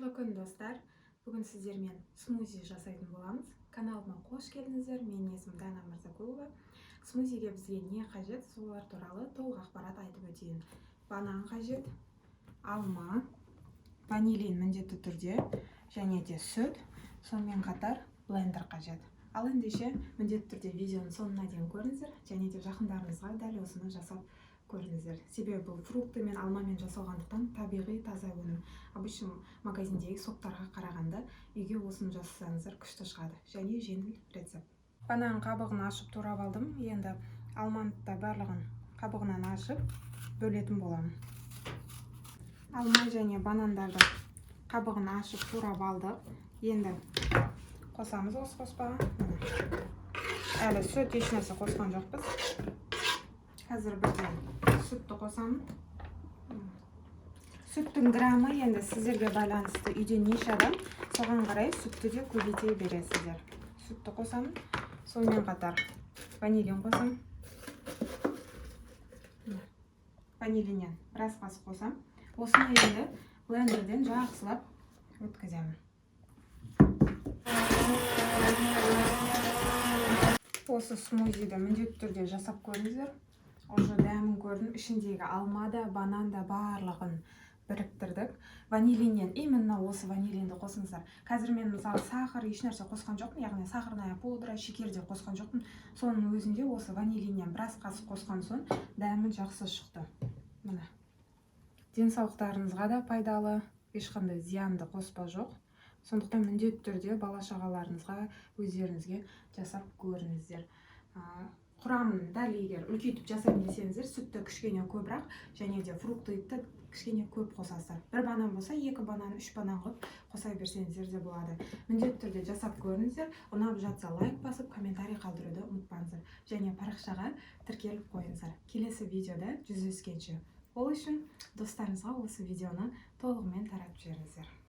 Қайырлы күн, достар. Бүгін сіздермен смузи жасайтын боламыз. Каналыма қош келдіңіздер. Менің есімім Дана Мырзакулова. Смузиге бізге не қажет, солар туралы толық ақпарат айтып өтейін. Банан қажет, алма, ванилин міндетті түрде, және де сүт, сонымен қатар блендер қажет. Ал ендеше міндетті түрде видеоның соңына дейін көріңіздер, және де жақындарыңызға дәл осыны жасап көріңіздер. Себебі бұл фрукты мен алмамен жасалғандықтан табиғи таза өнім. Обычно магазиндегі соктарға қарағанда үйге осыны жасасаңыздар күшті шығады, және жеңіл рецепт. Банан қабығын ашып турап алдым. Енді алманы да барлығын қабығынан ашып бөлетін боламын. Алма және банандарды қабығын ашып турап алдық. Енді қосамыз осы қоспаға. Әлі сүт ешнәрсе қосқан жоқпыз. Қазір бірден сүтті қосамын. Сүттің граммы енді сіздерге байланысты, үйде неше адам, соған қарай сүтті де көбейте бересіздер. Сүтті қосамын. Сонымен қатар ванилин қосамын. Ванилиннен біраз қасық қосамын. Осыны енді блендерден жақсылап өткіземін. Осы смузиді міндетті түрде жасап көріңіздер. Уже дәмін көрдім. Ішіндегі алма да, банан да барлығын біріктірдік. Ванилиннен, именно осы ванилинді қосыңыздар. Қазір мен мысалы сахар ешнәрсе қосқан жоқпын, яғни сахарная пудра, шекер де қосқан жоқпын. Соның өзінде осы ванилиннен біраз қасық қосқан соң дәмі жақсы шықты. Міне. Денсаулықтарыңызға да пайдалы, ешқандай зиянды қоспа жоқ. Сондықтан міндетті түрде бала-шағаларыңызға, өздеріңізге жасап көріңіздер. Құрамын дәл егер үлкейтіп жасаймын десеңіздер, сүтті кішкене көбірек, және де фруктты кішкене көп қосасыздар. Бір банан болса, 2 банан, 3 банан қылып қоса берсеңіздер де болады. Міндетті түрде жасап көріңіздер. Ұнап жатса лайк басып, комментарий қалдыруды ұмытпаңыздар. Және парақшаға тіркеліп қойыңыздар. Келесі видеода жүздескенше. Ол үшін достарыңызға осы видеоны толығымен таратып жіберіңіздер.